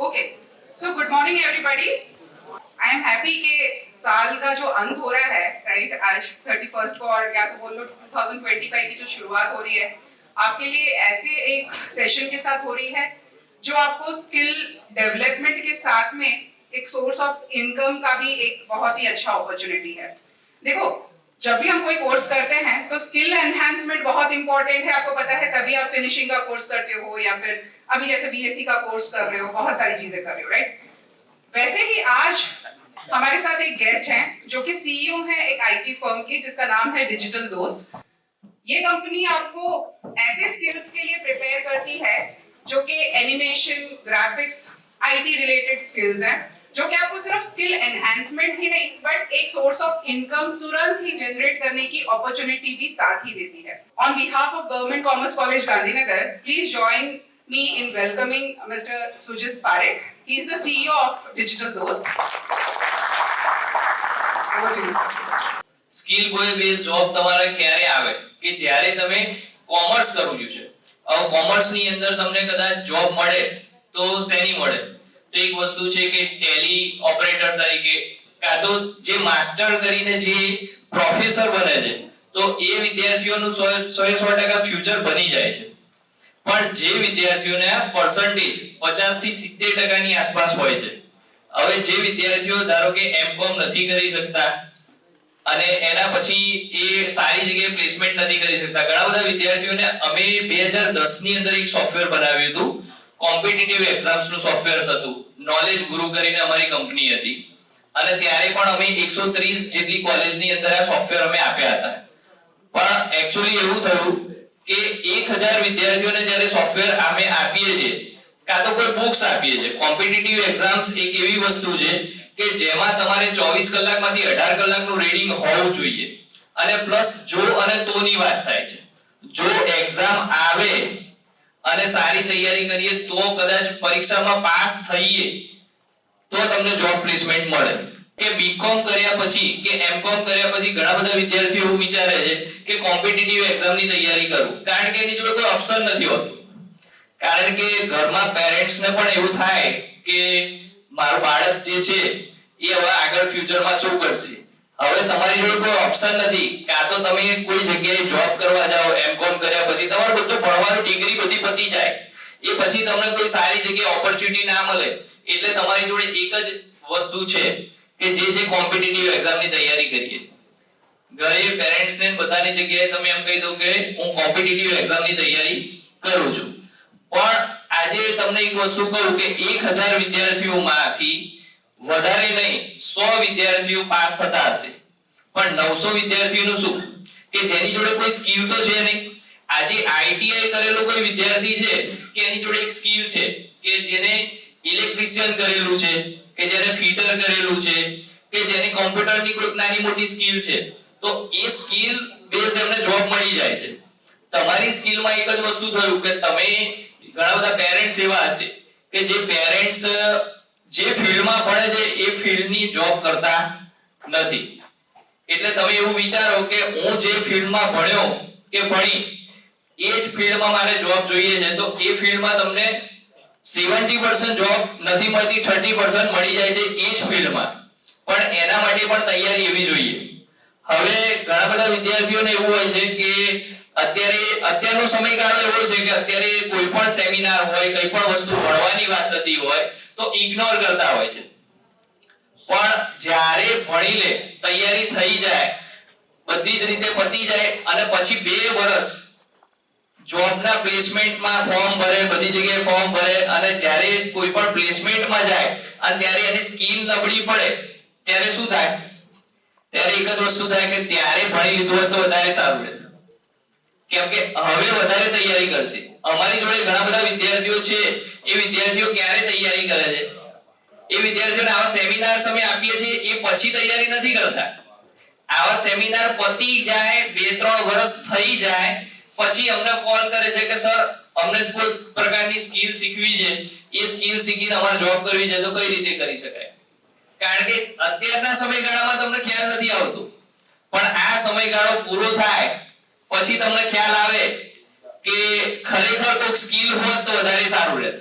Okay so good morning everybody I am happy कि साल का जो अंत हो रहा है राइट आज 31st को और या तो बोल लो 2025 की जो शुरुआत हो रही है आपके लिए ऐसे एक सेशन के साथ हो रही है जो आपको स्किल डेवलपमेंट के साथ में एक सोर्स ऑफ इनकम का भी एक बहुत ही अच्छा अपॉर्चुनिटी है। देखो जब भी हम कोई कोर्स करते हैं तो स्किल एनहांसमेंट बहुत इंपॉर्टेंट है, आपको पता है, तभी आप फिनिशिंग का कोर्स करते हो या फिर अभी जैसे बीएससी का कोर्स कर रहे हो, बहुत सारी चीजें कर रहे हो राइट। वैसे ही आज हमारे साथ एक गेस्ट हैं जो कि सीईओ है एक आईटी फर्म की जिसका नाम है डिजिटल दोस्त। ये कंपनी आपको ऐसे स्किल्स के लिए प्रिपेयर करती है जो कि animation, graphics, IT related skills हैं, जो कि आपको सिर्फ स्किल एनहांसमेंट ही नहीं बट एक सोर्स ऑफ इनकम तुरंत ही जनरेट करने की अपॉर्चुनिटी भी साथ ही देती है। On behalf of government commerce college Gandhinagar, please join me in welcoming Mr. Sujit Parekh. He is the CEO of Digital Dost. Over to you. Skill boy base job તમારે ક્યારે આવે કે જ્યારે તમે કોમર્સ કરવું છે। હવે કોમર્સ ની અંદર તમને કદાચ જોબ મળે તો શેની મળે? તો એક વસ્તુ છે કે ટેલી ઓપરેટર તરીકે, કાં તો જે માસ્ટર કરીને જે પ્રોફેસર બને છે તો એ વિદ્યાર્થીઓનું 100% ફ્યુચર બની જાય છે। પણ જે વિદ્યાર્થીઓને પર્સન્ટેજ 50 થી 70% ની આસપાસ હોય છે, હવે જે વિદ્યાર્થીઓ ધારો કે એમકોમ નથી કરી શકતા અને એના પછી એ સારી જગ્યાએ પ્લેસમેન્ટ નથી કરી શકતા, ઘણા બધા વિદ્યાર્થીઓને અમે 2010 ની અંદર એક સોફ્ટવેર બનાવ્યું હતું, કોમ્પિટિટિવ એક્ઝામ્સ નું સોફ્ટવેર હતું, નોલેજ ગુરુ કરીને અમારી કંપની હતી અને ત્યારે પણ અમે 130 જેટલી કોલેજની અંદર આ સોફ્ટવેર અમે આપ્યા હતા। પણ એક્ચ્યુઅલી એવું થયું કે 1000 વિદ્યાર્થીઓને જ્યારે સોફ્ટવેર અમે આપીએ છીએ કાં તો કોઈ બુક્સ આપીએ છીએ। કોમ્પિટિટિવ એક્ઝામ્સ એક એવી વસ્તુ છે કે જેમાં તમારે 24 કલાકમાંથી 18 કલાકનું રીડિંગ હોવું જોઈએ અને પ્લસ જો અને તોની વાત થાય છે। જો એક્ઝામ આવે અને સારી તૈયારી કરીએ તો કદાચ પરીક્ષામાં પાસ થઈએ તો તમને જોબ પ્લેસમેન્ટ મળે। કે બીકોમ કર્યા પછી કે એમકોમ કર્યા પછી ઘણા બધા વિદ્યાર્થીઓ એવું વિચારે છે કે કોમ્પિટિટિવ એક્ઝામની તૈયારી કરું, કારણ કે એની જોડે કોઈ ઓપ્શન નથી હોતું, કારણ કે ઘરમાં પેરેન્ટ્સને પણ એવું થાય કે મારું બાળક જે છે એ હવે આગળ ફ્યુચરમાં શું કરશે। હવે તમારી જોડે કોઈ ઓપ્શન નથી, કાં તો તમે કોઈ જગ્યાએ જોબ કરવા જાઓ, એમકોમ કર્યા પછી તમારું બધું ભણવાનું ડિગ્રી બધી પતી જાય, એ પછી તમને કોઈ સારી જગ્યાએ ઓપોર્ચ્યુનિટી ના મળે એટલે તમારી જોડે એક જ વસ્તુ છે કે જે કોમ્પિટિટિવ એક્ઝામની તૈયારી કરીએ। ઘરે પેરેન્ટ્સને બધાની જગ્યાએ તમે એમ કહી દો કે હું કોમ્પિટિટિવ એક્ઝામની તૈયારી કરું છું, પણ આજે તમને એક વસ્તુ કહું કે 1000 વિદ્યાર્થીઓમાંથી વધારે નહીં 100 વિદ્યાર્થીઓ પાસ થતા હશે, પણ 900 વિદ્યાર્થીઓનું શું કે જેની જોડે કોઈ સ્કિલ તો છે નહીં। આજે આઈટીઆઈ કરેલો કોઈ વિદ્યાર્થી છે કે એની જોડે એક સ્કિલ છે કે જેને ઇલેક્ટ્રિશિયન કરેલું છે, કે જેને ફિટર કરેલું છે, કે જેને કોમ્પ્યુટરની કોઈ નાની મોટી સ્કિલ છે, તો એ સ્કિલ બેઝ એમને જોબ મળી જાય છે। તમારી સ્કિલમાં એક જ વસ્તુ થયું કે તમે ઘણા બધા પેરેન્ટ્સ એવા હશે કે જે પેરેન્ટ્સ જે ફિલ્ડમાં ભણે છે એ ફિલ્ડની જોબ કરતા નથી, એટલે તમે એવું વિચારો કે હું જે ફિલ્ડમાં ભણ્યો કે ભણી એ જ ફિલ્ડમાં મારે જોબ જોઈએ છે, તો એ ફિલ્ડમાં તમને 70% જોબ નથી મળતી, 30% મળી જાય છે એ જ ફિલ્ડમાં, પણ એના માટે પણ તૈયારી એવી જોઈએ। હવે ઘણા બધા વિદ્યાર્થીઓને એવું હોય છે કે અત્યારનો સમયગાળો એવો છે કે અત્યારે કોઈ પણ સેમિનાર હોય, કોઈ પણ વસ્તુ ભણવાની વાત થતી હોય તો ઇગ્નોર કરતા હોય છે, પણ જ્યારે ભણી લે, તૈયારી થઈ જાય, બધી જ રીતે પતી જાય અને પછી 2 વર્ષ જોબના પ્લેસમેન્ટમાં ફોર્મ ભરે, બધી જગ્યાએ ફોર્મ ભરે અને જ્યારે કોઈ પણ પ્લેસમેન્ટમાં જાય અને ત્યારે એની સ્કિલ નબળી પડે ત્યારે શું થાય? ત્યારે એક જ વસ્તુ થાય કે ત્યારે ભણી લીધું હોત તો વધારે સારું રહેત, કેમ કે હવે વધારે તૈયારી કરશે। અમારી જોડે ઘણા બધા વિદ્યાર્થીઓ છે, એ વિદ્યાર્થીઓ ક્યારે તૈયારી કરે છે? એ વિદ્યાર્થીઓને આવા સેમિનાર અમે આપીએ છીએ એ પછી તૈયારી નથી કરતા, આવા સેમિનાર પતી જાય, 2-3 વર્ષ થઈ જાય પછી અમને કોલ કરે છે કે સર અમને કોઈ પ્રકારની સ્કિલ શીખવી છે, એ સ્કિલ શીખીને અમારે જોબ કરવી છે તો કઈ રીતે કરી શકાય? કારણ કે અત્યારના સમયગાળામાં તમને ખ્યાલ નથી આવતો, પણ આ સમયગાળો પૂરો થાય પછી તમને ખ્યાલ આવે કે ખરેખર કોઈ સ્કિલ હોત તો વધારે સારું રહેત।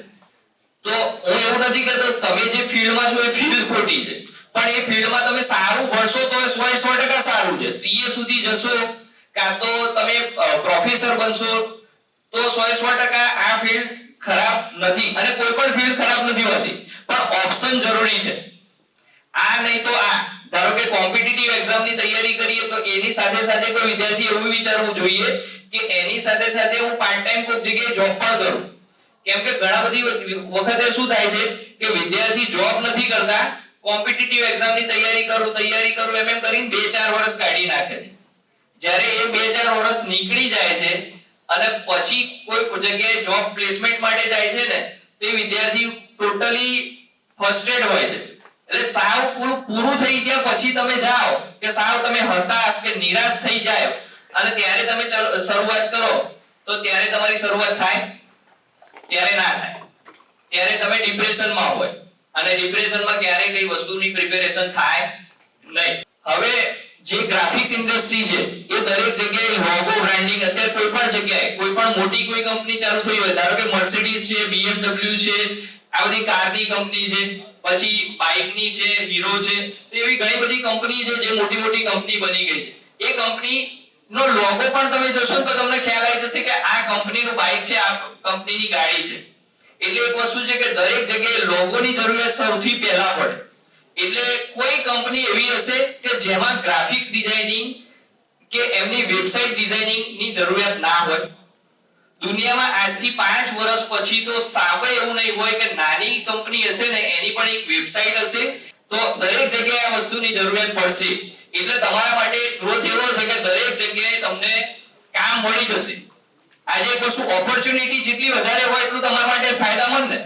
તો હું એવું એવું નથી કહેતો તમે જે ફિલ્ડમાં છો એ ફિલ્ડ ખોટી છે, પણ એ ફિલ્ડમાં તમે સારું ભણશો તો એ 100% સારું છે. સીએ સુધી જશો કાં તો તમે પ્રોફેસર બનશો તો 100% આ ફિલ્ડ ખરાબ નથી, અને કોઈ પણ ફિલ્ડ ખરાબ નથી હોતી, પણ ઓપ્શન જરૂરી છે. આ નહીં તો આ. ધારો કે કોમ્પિટિટિવ એક્ઝામની તૈયારી કરીએ તો એની સાથે સાથે કોઈ વિદ્યાર્થી એવું વિચારવું જોઈએ કે એની સાથે સાથે હું પાર્ટ ટાઈમ કોઈ જગ્યાએ જોબ પણ કરું. કેમ કે ઘણા બધી વખતે શું થાય છે કે વિદ્યાર્થી જોબ નથી કરતા, કોમ્પિટિટિવ એક્ઝામની તૈયારી કરું એમ કરીને 2-4 વર્ષ કાઢી નાખે છે. જ્યારે એ 2-4 વર્ષ નીકળી જાય છે અને પછી કોઈ જગ્યાએ જોબ પ્લેસમેન્ટ માટે જાય છે ને, તો એ વિદ્યાર્થી ટોટલી ફ્રસ્ટ્રેટ હોય છે. એટલે સાવ પૂરું થઈ ગયા પછી તમે જાઓ કે સાવ તમે હતાશ કે નિરાશ થઈ જાઓ અને ત્યારે તમે શરૂઆત કરો તો ત્યારે તમારી શરૂઆત થાય, ત્યારે ના થાય. ત્યારે તમે ડિપ્રેશનમાં હોય અને ડિપ્રેશનમાં ક્યારેય કઈ વસ્તુની પ્રિપેરેશન થાય નહીં. હવે જે ગ્રાફિક્સ ઇન્ડસ્ટ્રી છે એ દરેક જગ્યાએ લોગો બ્રાન્ડિંગ, અત્યારે કોઈ પણ જગ્યાએ કોઈ પણ મોટી કોઈ કંપની ચાલુ થઈ હોય, ધારો કે મર્સિડીઝ છે, BMW છે, આ બધી કારની કંપની છે, પછી બાઇકની છે, હીરો છે, તો એવી ઘણી બધી કંપની છે જે મોટી મોટી કંપની બની ગઈ છે. એ કંપની નો લોગો પણ તમે જોશો તો તમને ખ્યાલ આવી જશે કે આ કંપનીનું બાઇક છે, આ કંપનીની ગાડી છે. એટલે એક વસ્તુ છે કે દરેક જગ્યાએ લોગોની જરૂરિયાત સૌથી પહેલા પડે. એટલે કોઈ કંપની એવી હશે કે જેમાં ગ્રાફિક્સ ડિઝાઇનિંગ કે એમની વેબસાઇટ ડિઝાઇનિંગ ની જરૂરિયાત ના હોય. દુનિયામાં આજથી 5 વર્ષ પછી તો સાવ એવું નહીં હોય કે નાની કંપની હશે ને એની પણ એક વેબસાઇટ હશે, તો દરેક જગ્યાએ આ વસ્તુની જરૂરિયાત પડશે. એટલે તમારા માટે ગ્રોથ એવો છે કે દરેક જગ્યાએ તમને કામ મળી જશે. આજે એક વસ્તુ ઓપોર્ચ્યુનિટી જેટલી વધારે હોય એટલું તમારા માટે ફાયદામંદ ને.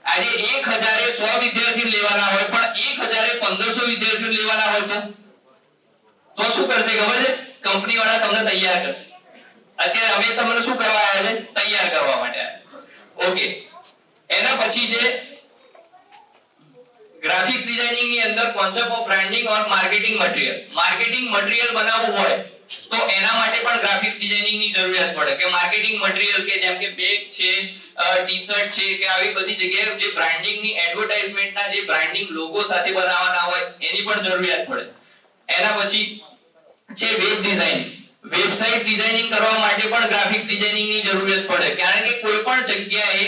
આજે 1000 વિદ્યાર્થી લેવાના હોય પણ 1500 વિદ્યાર્થીઓ લેવાના હોય તો શું કરશે ખબર છે? કંપની વાળા તમને તૈયાર કરશે. અત્યારે અમે તમને શું કરવા આવ્યા છે? તૈયાર કરવા માટે આવ્યા. ઓકે, એના પછી છે ગ્રાફિક્સ ડિઝાઇનિંગ ની અંદર concept of branding or marketing material. Marketing material બનાવવું હોય તો એના માટે પણ ગ્રાફિક્સ ડિઝાઇનિંગ ની જરૂરિયાત પડે. કે માર્કેટિંગ મટીરીયલ કે જેમ કે બેગ છે, ટી-શર્ટ છે, કે આવી બધી જગ્યાએ જે બ્રાન્ડિંગ ની એડવર્ટાઇઝમેન્ટના જે બ્રાન્ડિંગ લોગો સાથે બનાવવાના હોય એની પણ જરૂરિયાત પડે. એના પછી છે વેબ ડિઝાઇનિંગ. વેબસાઇટ ડિઝાઇનિંગ કરવા માટે પણ ગ્રાફિક્સ ડિઝાઇનિંગ ની જરૂરિયાત પડે. કારણ કે કોઈ પણ જગ્યાએ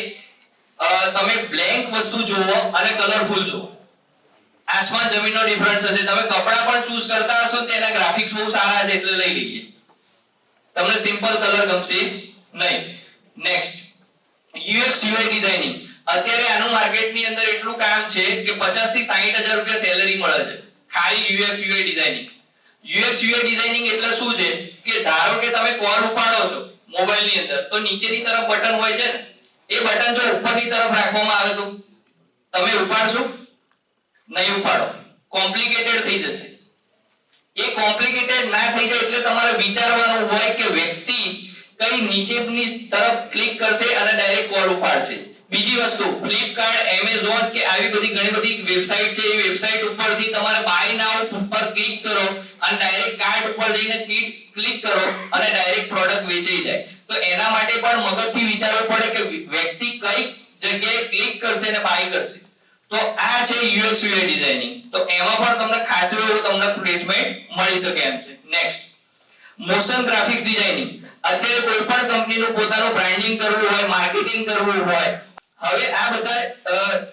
તમે બ્લેન્ક વસ્તુ જોવો અને કલરફુલ જોવો, આસમાન જમીનનો ડિફરન્સ હશે. તમે કપડા પણ ચૂઝ કરતા હશો તો એના ગ્રાફિક્સ બહુ સારા છે એટલે લઈ લઈએ. તમને સિમ્પલ કલર ગમશે નહીં. Next UX UI designing. અત્યારે આનું માર્કેટની અંદર એટલું કામ છે કે 50 થી 60,000 રૂપિયા સેલરી મળે છે ખાલી UX UI designing. UX UI designing એટલે શું છે કે ધારો કે તમે કોલ ઉપાડો છો મોબાઈલની અંદર, તો નીચેની તરફ બટન હોય છે ને, એ બટન જો ઉપરની તરફ રાખવામાં આવે તો તમે ઉપાડશો નહીં? ઉપાડો. કોમ્પ્લિકેટેડ થઈ જશે. એ કોમ્પ્લિકેટેડ ના થઈ જાય એટલે તમારે વિચારવાનું હોય કે વ્યક્તિ કઈ નીચેની તરફ ક્લિક કરશે અને ડાયરેક્ટ કોલ ઉપાડશે. બીજી વસ્તુ, ફ્લિપકાર્ટ, એમેઝોન કે આવી બધી ઘણી બધી વેબસાઈટ છે, એ વેબસાઈટ ઉપરથી તમારે બાય નાઉ ઉપર ક્લિક કરો અને ડાયરેક્ટ કાર્ટ ઉપર જઈને ક્લિક કરો અને ડાયરેક્ટ પ્રોડક્ટ વેચાઈ જાય. તો એના માટે પણ મગજથી વિચારવું પડે કે વ્યક્તિ કઈ જગ્યાએ ક્લિક કરશે અને બાય કરશે. તો આ છે UX UI ડિઝાઇનિંગ. તો એમાં પણ તમને ખાસ એવું તમને પ્લેસમેન્ટ મળી શકે એમ છે. Next motion graphics designing. અત્યારે કોઈ પણ કંપનીનું પોતાનું બ્રાન્ડિંગ કરવું હોય, માર્કેટિંગ કરવું હોય, હવે આ બધા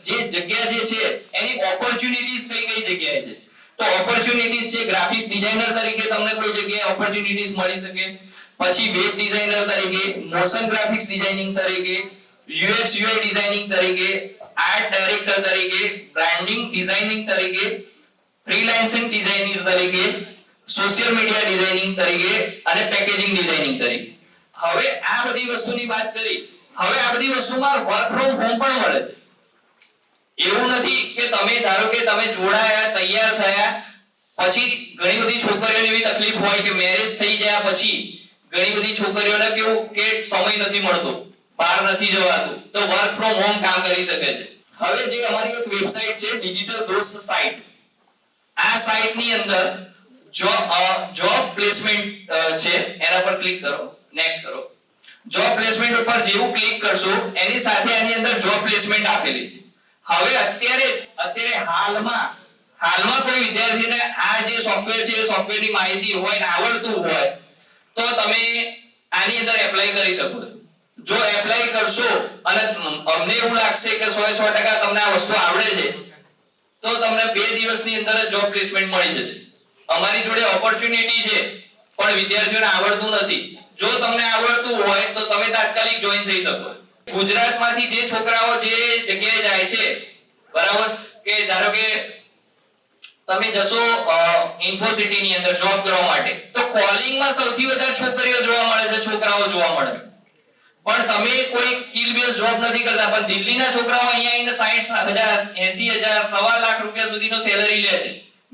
જે જગ્યા જે છે એની ઓપોર્ચ્યુનિટીઝ કઈ જગ્યાએ છે? તો ઓપોર્ચ્યુનિટીઝ છે ગ્રાફિક્સ ડિઝાઇનર તરીકે તમને કોઈ જગ્યાએ ઓપોર્ચ્યુનિટીઝ મળી શકે. પછી વેબ ડિઝાઇનર તરીકે, મોશન ગ્રાફિક્સ ડિઝાઇનિંગ તરીકે, UX UI ડિઝાઇનિંગ તરીકે, આર્ટ ડાયરેક્ટર તરીકે, બ્રાન્ડિંગ ડિઝાઇનિંગ તરીકે, ફ્રીલાન્સિંગ ડિઝાઇનર તરીકે, સોશિયલ મીડિયા ડિઝાઇનિંગ તરીકે અને પેકેજિંગ ડિઝાઇનિંગ તરીકે. હવે આ બધી વસ્તુની વાત કરી. હવે આ બધી વસ્તુમાં વર્ક ફ્રોમ હોમ પણ મળે છે. એવું નથી કે તમે ધારો કે તમે જોડાયા, તૈયાર થયા, પછી ઘણી બધી છોકરીઓને એવી તકલીફ હોય કે મેરેજ થઈ ગયા પછી ઘણી બધી છોકરીઓને કેવું કે સમય નથી મળતો, બહાર નથી જવાતું, તો વર્ક ફ્રોમ હોમ કામ કરી શકે છે. હવે જે અમારી એક વેબસાઈટ છે ડિજિટલ દોસ્ત સાઇટ, આ સાઇટની અંદર જોબ પ્લેસમેન્ટ છે, એના પર ક્લિક કરો, નેક્સ્ટ કરો. જોબ પ્લેસમેન્ટ ઉપર જેવું ક્લિક કરશો એની સાથે આની અંદર જોબ પ્લેસમેન્ટ આપેલી છે. હવે અત્યારે હાલમાં કોઈ વિદ્યાર્થીને આ જે સોફ્ટવેર છે એ સોફ્ટવેરની માહિતી હોય ને આવડતું હોય તો તમે આની અંદર એપ્લાય કરી શકો છો. જો એપ્લાય કરશો અને અમને એવું લાગશે કે 100% તમને આ વસ્તુ આવડે છે તો તમને 2 દિવસની અંદર જ જોબ પ્લેસમેન્ટ મળી જશે. અમારી જોડે ઓપોર્ચ્યુનિટી છે પણ વિદ્યાર્થીઓને આવડતું નથી. જો તમને આવડતું હોય તો તમે તાત્કાલિક જોઈન થઈ શકો. ગુજરાતમાંથી જે છોકરાઓ જે જગ્યાએ જાય છે, બરાબર, કે ધારો કે તમે જશો ઇન્ફોસિટી ની અંદર જોબ કરવા માટે તો કોલિંગમાં સૌથી વધારે છોકરીઓ જોવા મળે છે, છોકરાઓ જોવા મળે છે. પણ તમે કોઈ સ્કિલ બેઝ જોબ નથી કરતા, પણ દિલ્હીના છોકરાઓ અહીંયા આવીને 60,000 80,000 સવા લાખ રૂપિયા સુધીનો સેલરી લે છે.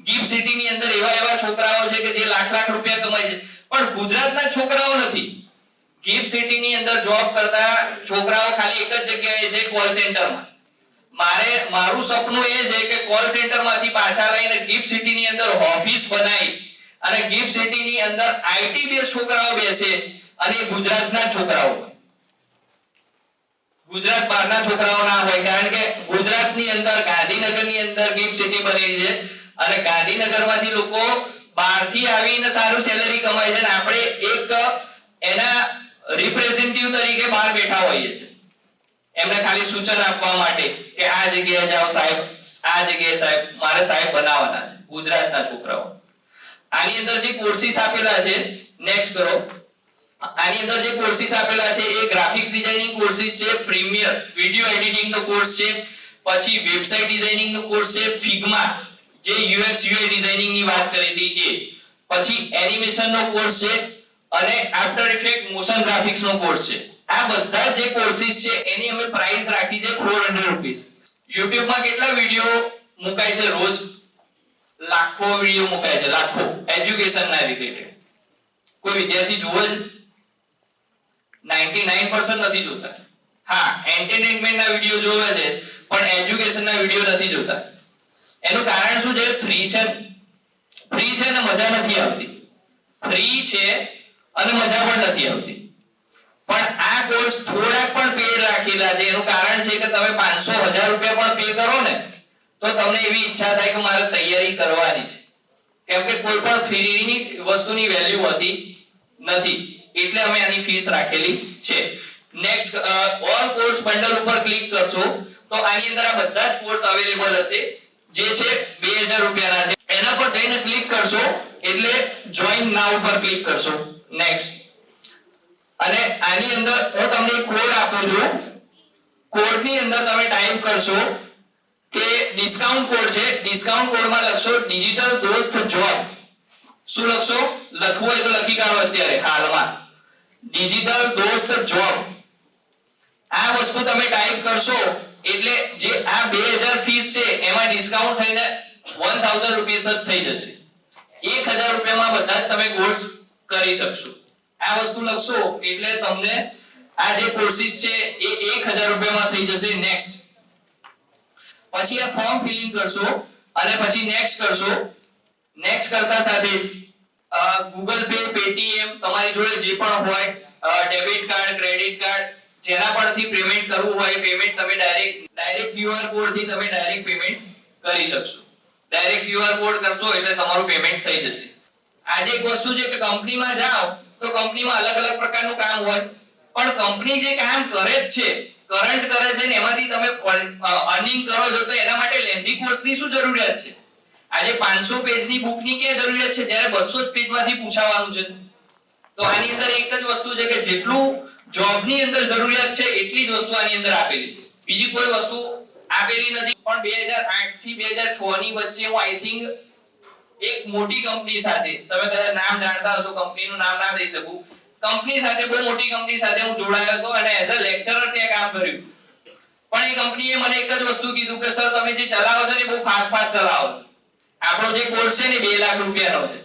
ગિફ્ટ સિટી ની અંદર એવા છોકરાઓ છે કે જે લાખ રૂપિયા કમાય છે, પણ ગુજરાતના છોકરાઓ નથી. ગિફ્ટ સિટી ની અંદર જોબ કરતા છોકરાઓ ખાલી એક જ જગ્યાએ છે, કોલ સેન્ટરમાં. મારું સપનું એ છે કે કોલ સેન્ટરમાંથી પાછા લઈને ગિફ્ટ સિટી ની અંદર ઓફિસ બનાવી અને ગિફ્ટ સિટી ની અંદર આઈટી બેઝ છોકરાઓ બેસે અને ગુજરાતના છોકરાઓ, ગુજરાત બહારના છોકરાઓ ના હોય. કારણ કે ગુજરાતની અંદર ગાંધીનગરની અંદર ગિફ્ટ સિટી બની છે અને ગાંધીનગરમાંથી લોકો બહારથી આવીને સારું સેલરી કમાય છે અને આપણે એક એના રિપ્રેઝેન્ટેટિવ તરીકે બહાર બેઠા હોઈએ છીએ, એમને ખાલી સૂચન આપવા માટે કે આ જગ્યાએ જાઓ સાહેબ, આ જગ્યાએ સાહેબ, મારે સાહેબ બનાવવાના છે ગુજરાતના છોકરાઓ. આની અંદર જે કોર્સિસ આપેલા છે, નેક્સ્ટ કરો. આની અંદર જે કોર્સિસ આપેલા છે એ ગ્રાફિક્સ ડિઝાઇનિંગ કોર્સિસ છે, પ્રીમિયર વિડિયો એડિટિંગ નો કોર્સ છે, પછી વેબસાઇટ ડિઝાઇનિંગ નો કોર્સ છે, ફિગ્મા જે UX UI ડિઝાઇનિંગ ની વાત કરી હતી એ, પછી એનિમેશન નો કોર્સ છે અને આફ્ટર ઇફેક્ટ મોશન ગ્રાફિક્સ નો કોર્સ છે. આ બધા જે કોર્સિસ છે એની અમે પ્રાઇસ રાખી છે 400 રૂપીસ. YouTube માં કેટલા વિડિયો મુકાય છે રોજ? લાખો વિડિયો મુકાય છે, લાખો, એજ્યુકેશન ના રિલેટેડ. કોઈ વિદ્યાર્થી જોવે 99% નથી જોતા. હા, એન્ટરટેનમેન્ટ ના વિડિયો જોવે છે પણ એજ્યુકેશન ના વિડિયો નથી જોતા. એનું કારણ શું છે? ફ્રી છે ને મજા નથી આવતી. ફ્રી છે અને મજા પણ નથી આવતી. પણ આ કોર્સ થોડાક પણ પેડ રાખેલા છે. એનું કારણ છે કે તમે 500-1000 રૂપિયા પણ પે કરો ને તો તમને એવી ઈચ્છા થાય કે મારે તૈયારી કરવાની છે, કેમ કે કોઈ પણ ફ્રીની વસ્તુની વેલ્યુ હોતી નથી. એટલે અમે આની ફીસ રાખેલી છે. નેક્સ્ટ ઓલ કોર્સ બંડલ ઉપર ક્લિક કરશો તો આની અંદર આ બધા જ કોર્સ અવેલેબલ હશે જે છે 2000 રૂપિયાના છે. એના પર જઈને ક્લિક કરશો એટલે જોઈન નાઉ પર ક્લિક કરશો. નેક્સ્ટ. અને આની અંદર હું તમને એક કોડ આપું છું. કોડની અંદર તમે ટાઈપ કરશો કે ડિસ્કાઉન્ટ કોડ છે, ડિસ્કાઉન્ટ કોડમાં લખશો ડિજિટલ દોસ્ત જોબ. શું લખશો? લખવું હોય તો લખી કાઢો અત્યારે હાલમાં, ડિજિટલ દોસ્ત જોબ. આ વસ્તુ તમે ટાઈપ કરશો એટલે જે આ 2000 ફીસ છે એમાં ડિસ્કાઉન્ટ થઈને 1000 રૂપિયા જ થઈ જશે. 1000 રૂપિયામાં બધા જ તમે કોર્સ કરી શકશો. આ વસ્તુ લખશો એટલે તમને આ જે કોર્સિસ છે એ 1000 રૂપિયામાં થઈ જશે. નેક્સ્ટ. પછી આ ફોર્મ ફિલિંગ કરશો અને પછી નેક્સ્ટ કરશો. નેક્સ્ટ કરતા સાથે જ Google Pay, Paytm તમારી જોડે જે પણ હોય, ડેબિટ કાર્ડ, ક્રેડિટ કાર્ડ, જેના પરથી પેમેન્ટ કરવું હોય પેમેન્ટ તમે ડાયરેક્ટ QR કોડ થી તમે ડાયરેક્ટ પેમેન્ટ કરી શકશો. ડાયરેક્ટ QR કોડ કરશો એટલે તમારું પેમેન્ટ થઈ જશે. આજે એક વસ્તુ છે કે કંપનીમાં જાઓ તો કંપનીમાં અલગ પ્રકારનું કામ હોય, પણ કંપની જે કામ કરે જ છે, કરંટ કરે છે ને એમાંથી તમે અર્નિંગ કરો છો તો એના માટે લેન્ધી કોર્સની શું જરૂરિયાત છે? આજે 500 પેજની બુકની કે જરૂરિયાત છે જ્યારે 200 જ પેજમાંથી પૂછાવાનું છે? તો આની અંદર એક જ વસ્તુ છે કે જેટલું જોબની અંદર જરૂરિયાત છે એટલી જ વસ્તુ આની અંદર આપેલી છે. બીજી કોઈ વસ્તુ આપેલી નથી. પણ 2008 થી 2006 ની વચ્ચે હું આઈ થિંક એક મોટી કંપની સાથે, તમે કદાચ નામ જાણતા હશો, કંપનીનું નામ ના દઈ શકું, કંપની સાથે, બહુ મોટી કંપની સાથે હું જોડાયો હતો અને એઝ અ લેક્ચરર ત્યાં કામ કર્યું. પણ એ કંપનીએ મને એક જ વસ્તુ કીધું કે સર તમે જે ચલાવો છો ને બહુ ફાસ્ટ ચલાવો છો. આપણો જે કોર્સ છે ને 2 લાખ રૂપિયાનો છે,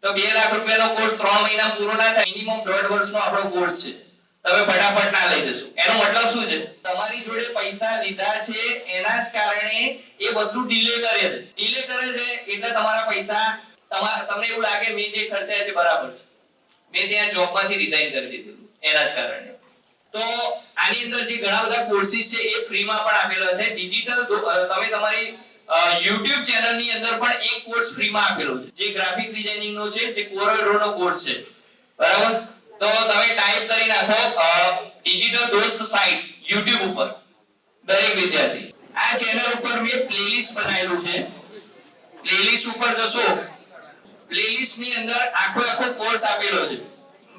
તો 2 લાખ રૂપિયાનો કોર્સ 3 મહિના પૂરો ના થાય, મિનિમમ 1.5 વર્ષનો આપણો કોર્સ છે. તમે ફટાફટ ના લઈ જશો. એનો મતલબ શું છે? તમારી જોડે પૈસા લીધા છે એના જ કારણે એ વસ્તુ ડિલે કરે છે. એટલે તમારા પૈસા તમને એવું લાગે મેં જે ખર્ચ્યા છે બરાબર છે, મેં ત્યાં જોબમાંથી રિઝાઇન કરી દીધું એના જ કારણે. તો આની અંદર જે ઘણા બધા કોર્સિસ છે એ ફ્રીમાં પણ આપેલા છે. ડિજિટલ તમે તમારી YouTube ચેનલ ની અંદર પણ એક કોર્સ ફ્રીમાં આપેલો છે જે ગ્રાફિક્સ ડિઝાઇનિંગ નો છે, જે કોરલ નો કોર્સ છે. બરાબર, તો તમે ટાઈપ કરી નાખો ડિજિટલ દોસ્ત સાઇટ YouTube ઉપર. દરેક વિદ્યાર્થી આ ચેનલ ઉપર મેં પ્લેલિસ્ટ બનાવેલું છે. પ્લેલિસ્ટ ઉપર જશો, પ્લેલિસ્ટ ની અંદર આખો કોર્સ આપેલો છે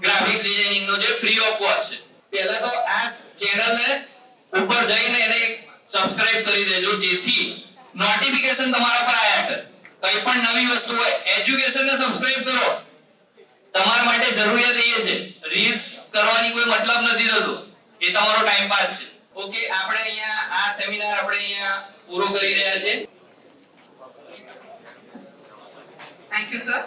ગ્રાફિક્સ ડિઝાઇનિંગ નો, જે ફ્રી ઓફ કોસ્ટ છે. પહેલા તો આ ચેનલ ને ઉપર જઈને એને સબસ્ક્રાઇબ કરી દેજો, જેથી નોટિફિકેશન તમારા પર આયા કરે. કઈ પણ નવી વસ્તુ હોય, એજ્યુકેશન ને સબસ્ક્રાઇબ કરો. તમારા માટે જરૂરિયાત એ છે, રીલ્સ કરવાની કોઈ મતલબ નથી થતો, એ તમારો ટાઈમ પાસ છે. ઓકે, આપણે અહીંયા આ સેમિનાર આપણે અહીંયા પૂરો કરી રહ્યા છે. Thank you, sir.